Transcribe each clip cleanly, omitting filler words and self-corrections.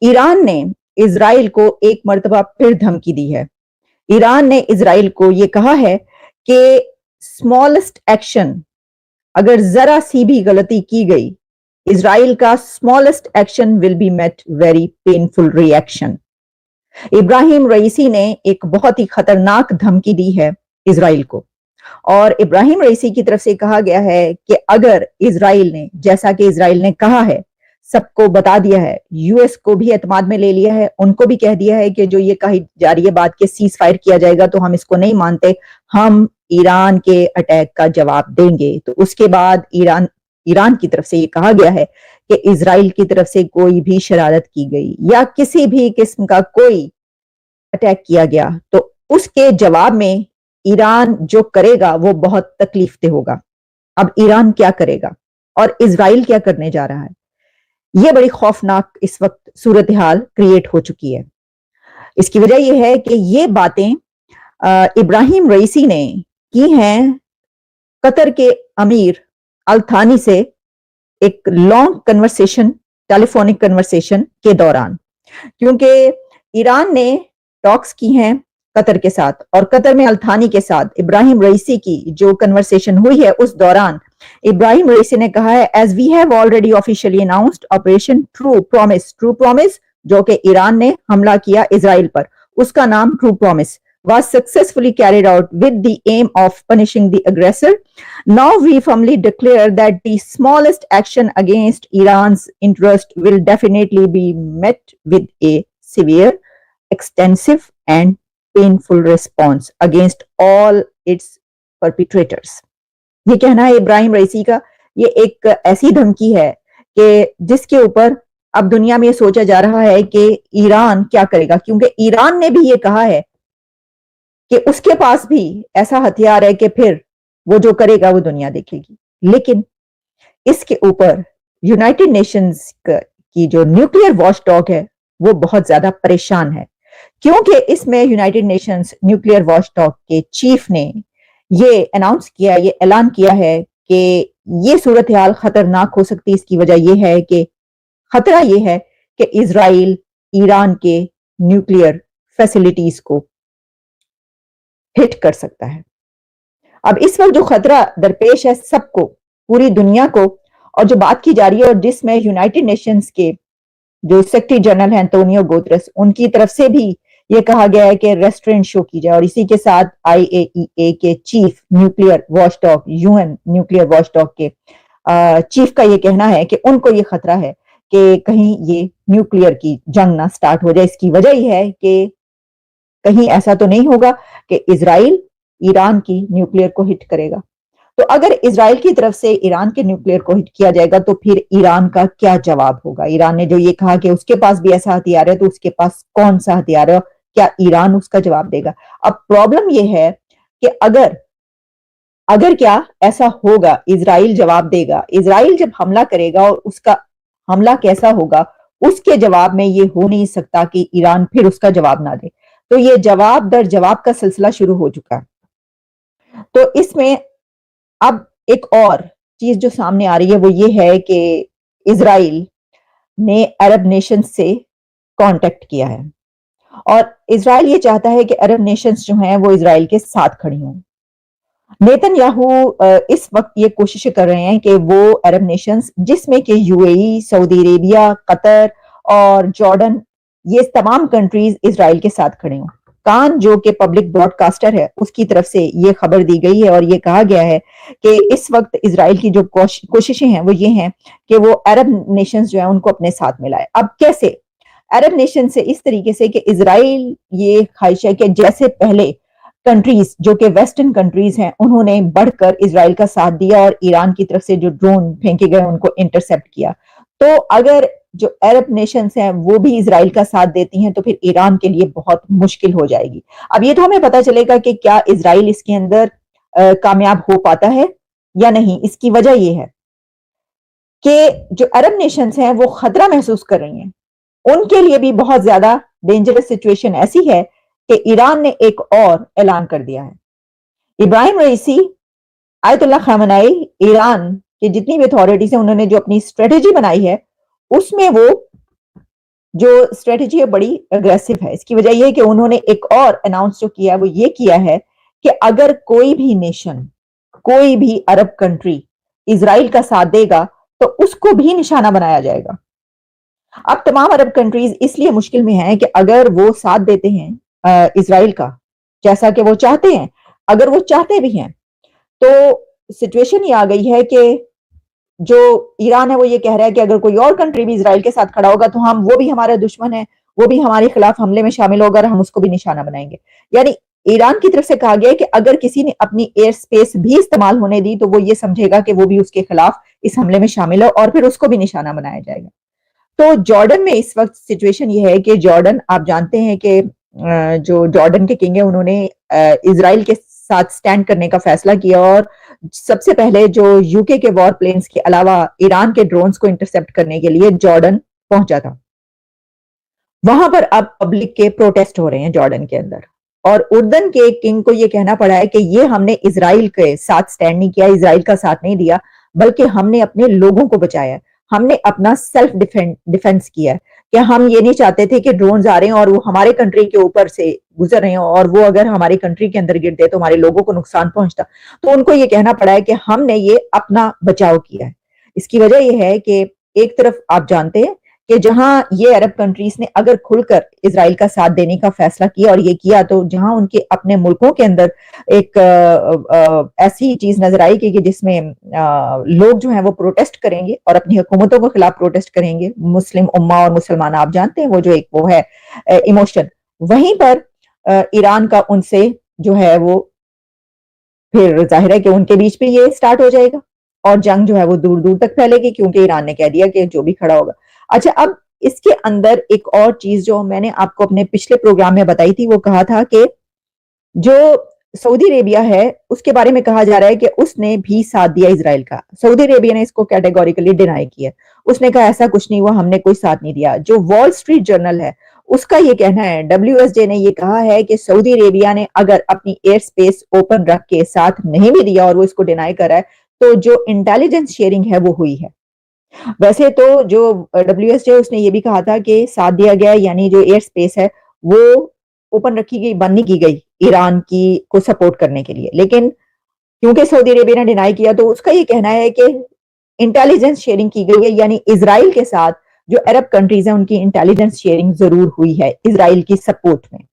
ایران نے اسرائیل کو ایک مرتبہ پھر دھمکی دی ہے. ایران نے اسرائیل کو یہ کہا ہے کہ اسمالسٹ ایکشن، اگر ذرا سی بھی غلطی کی گئی، اسرائیل کا smallest action will be met very painful ری ایکشن. ابراہیم رئیسی نے ایک بہت ہی خطرناک دھمکی دی ہے اسرائیل کو، اور ابراہیم رئیسی کی طرف سے کہا گیا ہے کہ اگر اسرائیل نے، جیسا کہ اسرائیل نے کہا ہے، سب کو بتا دیا ہے، یو ایس کو بھی اعتماد میں لے لیا ہے، ان کو بھی کہہ دیا ہے کہ جو یہ کہی جا رہی ہے بات کہ سیز فائر کیا جائے گا تو ہم اس کو نہیں مانتے، ہم ایران کے اٹیک کا جواب دیں گے. تو اس کے بعد ایران کی طرف سے یہ کہا گیا ہے کہ اسرائیل کی طرف سے کوئی بھی شرارت کی گئی یا کسی بھی قسم کا کوئی اٹیک کیا گیا تو اس کے جواب میں ایران جو کرے گا وہ بہت تکلیف دہ ہوگا. اب ایران کیا کرے گا اور اسرائیل کیا کرنے جا رہا ہے، یہ بڑی خوفناک اس وقت صورتحال کریٹ ہو چکی ہے. اس کی وجہ یہ ہے کہ یہ باتیں ابراہیم رئیسی نے کی ہیں قطر کے امیر التھانی سے ایک لانگ کنورسیشن، ٹیلی فونک کنورسیشن کے دوران، کیونکہ ایران نے ٹاکس کی ہیں قطر کے ساتھ، اور قطر میں التھانی کے ساتھ ابراہیم رئیسی کی جو کنورسیشن ہوئی ہے اس دوران ابراہیم رئیسی نے کہا ہے as we have already officially announced operation true promise جو کہ ایران نے حملہ کیا اسرائیل پر، اس کا نام true promise was successfully carried out with the aim of punishing the aggressor. Now we firmly declare that the smallest action against Iran's interest will definitely be met with a severe, extensive and painful response against all its perpetrators. یہ کہنا ہے Ebrahim Raisi کا، یہ ایک ایسی دھمکی ہے کہ جس کے اوپر اب دنیا میں یہ سوچا جا رہا ہے کہ ایران کیا کرے گا، کیونکہ ایران نے بھی یہ کہا ہے کہ اس کے پاس بھی ایسا ہتھیار ہے کہ پھر وہ جو کرے گا وہ دنیا دیکھے گی. لیکن اس کے اوپر یونائٹڈ نیشنز کی جو نیوکلیئر واچ ڈاگ ہے وہ بہت زیادہ پریشان ہے، کیونکہ اس میں United nations nuclear watchdog کے چیف نے یہ اناؤنس کیا، یہ اعلان کیا ہے کہ یہ صورتحال خطرناک ہو سکتی. اس کی وجہ یہ ہے کہ خطرہ یہ ہے کہ اسرائیل ایران کے نیوکلیئر فیسلٹیز کو ہٹ کر سکتا ہے. اب اس وقت جو خطرہ درپیش ہے سب کو، پوری دنیا کو، اور جو بات کی جا رہی ہے اور جس میں یونائٹڈ نیشنز کے جو سیکرٹری جنرل ہیں انٹونیو گوترس، ان کی طرف سے بھی یہ کہا گیا ہے کہ ریسٹورنٹ شو کی جائے، اور اسی کے ساتھ آئی اے ای اے کے chief nuclear watchdog, U N nuclear watchdog کے چیف کا یہ کہنا ہے کہ ان کو یہ خطرہ ہے کہ کہیں یہ نیوکلیئر کی جنگ نہ سٹارٹ ہو جائے. اس کی وجہ یہ ہے کہ کہیں ایسا تو نہیں ہوگا کہ اسرائیل ایران کی نیوکلیئر کو ہٹ کرے گا. تو اگر اسرائیل کی طرف سے ایران کے نیوکلیئر کو ہٹ کیا جائے گا تو پھر ایران کا کیا جواب ہوگا؟ ایران نے جو یہ کہا کہ اس کے پاس بھی ایسا ہتھیار ہے تو اس کے پاس کون سا ہتھیار ہے، کیا ایران اس کا جواب دے گا؟ اب پرابلم یہ ہے کہ اگر کیا ایسا ہوگا، اسرائیل جواب دے گا، اسرائیل جب حملہ کرے گا اور اس کا حملہ کیسا ہوگا، اس کے جواب میں یہ ہو نہیں سکتا کہ ایران پھر اس کا جواب نہ دے. تو یہ جواب در جواب کا سلسلہ شروع ہو چکا ہے. تو اس میں اب ایک اور چیز جو سامنے آ رہی ہے وہ یہ ہے کہ اسرائیل نے عرب نیشن سے کانٹیکٹ کیا ہے، اور اسرائیل یہ چاہتا ہے کہ عرب نیشنز جو ہیں وہ اسرائیل کے ساتھ کھڑی ہوں. نیتن یاہو اس وقت یہ کوششیں کر رہے ہیں کہ وہ عرب نیشنز جس میں کہ یو اے ای، سعودی عربیہ، قطر اور جارڈن، یہ تمام کنٹریز اسرائیل کے ساتھ کھڑے ہوں. کان جو کہ پبلک براڈ کاسٹر ہے اس کی طرف سے یہ خبر دی گئی ہے اور یہ کہا گیا ہے کہ اس وقت اسرائیل کی جو کوششیں ہیں وہ یہ ہیں کہ وہ عرب نیشنز جو ہیں ان کو اپنے ساتھ ملائے. اب کیسے؟ عرب نیشن سے اس طریقے سے کہ اسرائیل یہ خواہش ہے کہ جیسے پہلے کنٹریز جو کہ ویسٹرن کنٹریز ہیں انہوں نے بڑھ کر اسرائیل کا ساتھ دیا اور ایران کی طرف سے جو ڈرون پھینکے گئے ان کو انٹرسپٹ کیا، تو اگر جو عرب نیشنز ہیں وہ بھی اسرائیل کا ساتھ دیتی ہیں تو پھر ایران کے لیے بہت مشکل ہو جائے گی. اب یہ تو ہمیں پتا چلے گا کہ کیا اسرائیل اس کے اندر کامیاب ہو پاتا ہے یا نہیں. اس کی وجہ یہ ہے کہ جو عرب نیشنز ہیں وہ خطرہ محسوس کر رہی ہیں، ان کے لیے بھی بہت زیادہ ڈینجرس سچویشن ایسی ہے کہ ایران نے ایک اور اعلان کر دیا ہے. ابراہیم رئیسی، آیت اللہ خامنائی، ایران کے جتنی بھی اتھارٹیز ہیں انہوں نے جو اپنی اسٹریٹجی بنائی ہے اس میں وہ जो स्ट्रेटेजी है बड़ी अग्रेसिव है। इसकी वजह यह है कि उन्होंने एक और अनाउंस जो किया है वो ये किया है कि अगर कोई भी नेशन, कोई भी अरब कंट्री इजराइल का साथ देगा तो उसको भी निशाना बनाया जाएगा। अब तमाम अरब कंट्रीज इसलिए मुश्किल में हैं कि अगर वो साथ देते हैं इजराइल का, जैसा कि वो चाहते हैं, अगर वो चाहते भी हैं, तो सिचुएशन ये आ गई है कि जो ईरान है वो ये कह रहा है कि अगर कोई और कंट्री भी इजराइल के साथ खड़ा होगा तो वो भी हमारा दुश्मन है, वो भी हमारे खिलाफ हमले में शामिल होगा और हम उसको भी निशाना बनाएंगे। यानी ईरान की तरफ से कहा गया है कि अगर किसी ने अपनी एयर स्पेस भी इस्तेमाल होने दी तो वो ये समझेगा कि वो भी उसके खिलाफ इस हमले में शामिल है और फिर उसको भी निशाना बनाया जाएगा। तो जॉर्डन में इस वक्त सिचुएशन ये है कि जॉर्डन, आप जानते हैं कि जो जॉर्डन के किंग है उन्होंने इजराइल के साथ स्टैंड करने का फैसला किया और सबसे पहले जो यूके के वॉर प्लेन्स के अलावा ईरान के ड्रोन्स को इंटरसेप्ट करने के लिए जॉर्डन पहुंचा था। वहां पर अब पब्लिक के प्रोटेस्ट हो रहे हैं जॉर्डन के अंदर, और उर्दन के किंग को यह कहना पड़ा है कि ये हमने इजराइल के साथ स्टैंड नहीं किया, इजराइल का साथ नहीं दिया, बल्कि हमने अपने लोगों को बचाया, हमने अपना सेल्फ डिफेंस किया। कि हम ये नहीं चाहते थे कि ड्रोन्स आ रहे हैं और वो हमारे कंट्री के ऊपर से गुजर रहे हैं और वो अगर हमारी कंट्री के अंदर गिरते तो हमारे लोगों को नुकसान पहुंचता। तो उनको ये कहना पड़ा है कि हमने ये अपना बचाव किया है। इसकी वजह यह है कि एक तरफ आप जानते हैं कि जहां ये अरब कंट्रीज ने अगर खुलकर इजराइल का साथ देने का फैसला किया और ये किया, तो जहां उनके अपने मुल्कों के अंदर एक ऐसी चीज नजर आई कि जिसमें लोग जो हैं वो प्रोटेस्ट करेंगे और अपनी हुकूमतों के खिलाफ प्रोटेस्ट करेंगे, मुस्लिम उम्मा और मुसलमान, आप जानते हैं वो जो एक वो है इमोशन, वहीं पर ईरान का उनसे जो है वो फिर जाहिर है कि उनके बीच में ये स्टार्ट हो जाएगा और जंग जो है वो दूर दूर तक फैलेगी, क्योंकि ईरान ने कह दिया कि जो भी खड़ा होगा। अच्छा, अब इसके अंदर एक और चीज जो मैंने आपको अपने पिछले प्रोग्राम में बताई थी, वो कहा था कि जो सऊदी अरेबिया है उसके बारे में कहा जा रहा है कि उसने भी साथ दिया इजराइल का। सऊदी अरेबिया ने इसको कैटेगोरिकली डिनाई किया, उसने कहा ऐसा कुछ नहीं हुआ, हमने कोई साथ नहीं दिया। जो वॉल स्ट्रीट जर्नल है उसका ये कहना है, WSJ ने ये कहा है कि सऊदी अरेबिया ने अगर अपनी एयर स्पेस ओपन रख के साथ नहीं भी दिया और वो इसको डिनाई कर रहा है, तो जो इंटेलिजेंस शेयरिंग है वो हुई है। वैसे तो जो WSJ उसने ये भी कहा था कि साथ दिया गया, यानी जो एयर स्पेस है वो ओपन रखी गई, बंद नहीं की गई ईरान की को सपोर्ट करने के लिए, लेकिन क्योंकि सऊदी अरेबिया ने डिनाई किया तो उसका ये कहना है कि इंटेलिजेंस शेयरिंग की गई है, यानी इजराइल के साथ जो अरब कंट्रीज हैं उनकी इंटेलिजेंस शेयरिंग जरूर हुई है इजराइल की सपोर्ट में।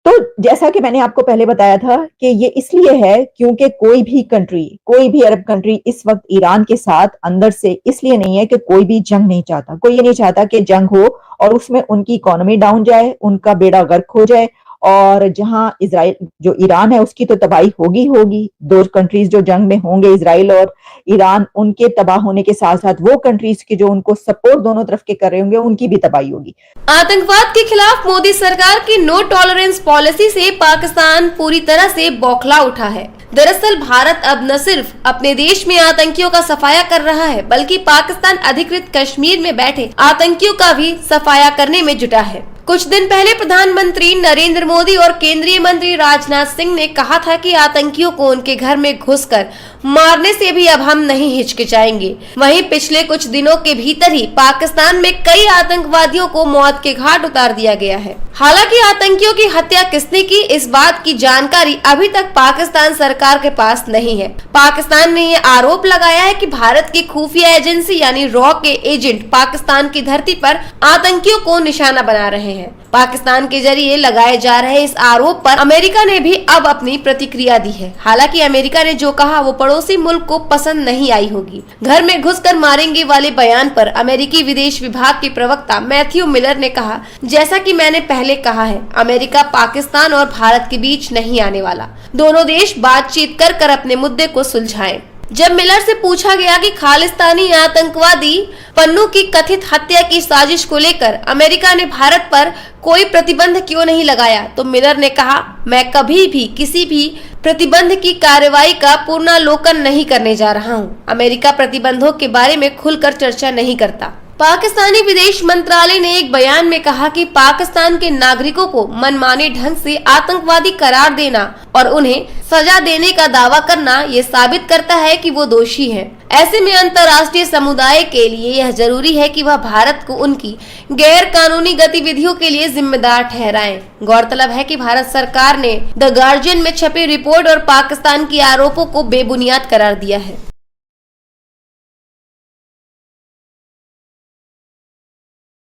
तो जैसा कि मैंने आपको पहले बताया था कि ये इसलिए है क्योंकि कोई भी कंट्री, कोई भी अरब कंट्री इस वक्त ईरान के साथ अंदर से इसलिए नहीं है कि कोई भी जंग नहीं चाहता, कोई ये नहीं चाहता कि जंग हो और उसमें उनकी इकोनॉमी डाउन जाए, उनका बेड़ा गर्क हो जाए, और जहां इजराइल जो ईरान है उसकी तो तबाही होगी होगी। दो कंट्रीज जो जंग में होंगे, इजराइल और ईरान, उनके तबाह होने के साथ साथ वो कंट्रीज की जो उनको सपोर्ट दोनों तरफ के कर रहे होंगे उनकी भी तबाही होगी। आतंकवाद के खिलाफ मोदी सरकार की नो टॉलरेंस पॉलिसी से पाकिस्तान पूरी तरह से बौखला उठा है। दरअसल भारत अब न सिर्फ अपने देश में आतंकियों का सफाया कर रहा है, बल्कि पाकिस्तान अधिकृत कश्मीर में बैठे आतंकियों का भी सफाया करने में जुटा है। कुछ दिन पहले प्रधानमंत्री नरेंद्र मोदी और केंद्रीय मंत्री राजनाथ सिंह ने कहा था कि आतंकियों को उनके घर में घुसकर मारने से भी अब हम नहीं हिचकिचाएंगे। वहीं पिछले कुछ दिनों के भीतर ही पाकिस्तान में कई आतंकवादियों को मौत के घाट उतार दिया गया है। हालांकि आतंकियों की हत्या किसने की, इस बात की जानकारी अभी तक पाकिस्तान सरकार के पास नहीं है। पाकिस्तान ने ये आरोप लगाया है कि भारत की खुफिया एजेंसी यानी रॉ के एजेंट पाकिस्तान की धरती पर आतंकियों को निशाना बना रहे हैं। पाकिस्तान के जरिए लगाए जा रहे इस आरोप पर अमेरिका ने भी अब अपनी प्रतिक्रिया दी है। हालांकि अमेरिका ने जो कहा वो पड़ोसी मुल्क को पसंद नहीं आई होगी। घर में घुसकर मारेंगे वाले बयान पर अमेरिकी विदेश विभाग के प्रवक्ता मैथ्यू मिलर ने कहा, जैसा कि मैंने पहले कहा है, अमेरिका पाकिस्तान और भारत के बीच नहीं आने वाला। दोनों देश बातचीत कर अपने मुद्दे को सुलझाएं। जब मिलर से पूछा गया कि खालिस्तानी आतंकवादी पन्नू की कथित हत्या की साजिश को लेकर अमेरिका ने भारत पर कोई प्रतिबंध क्यों नहीं लगाया, तो मिलर ने कहा, मैं कभी भी किसी भी प्रतिबंध की कार्रवाई का पुनरावलोकन नहीं करने जा रहा हूं। अमेरिका प्रतिबंधों के बारे में खुलकर चर्चा नहीं करता। पाकिस्तानी विदेश मंत्रालय ने एक बयान में कहा कि पाकिस्तान के नागरिकों को मनमाने ढंग से आतंकवादी करार देना और उन्हें सजा देने का दावा करना ये साबित करता है कि वो दोषी हैं। ऐसे में अंतर्राष्ट्रीय समुदाय के लिए यह जरूरी है कि वह भारत को उनकी गैर कानूनी गतिविधियों के लिए जिम्मेदार ठहराएं। गौरतलब है कि भारत सरकार ने द गार्जियन में छपी रिपोर्ट और पाकिस्तान के आरोपों को बेबुनियाद करार दिया है।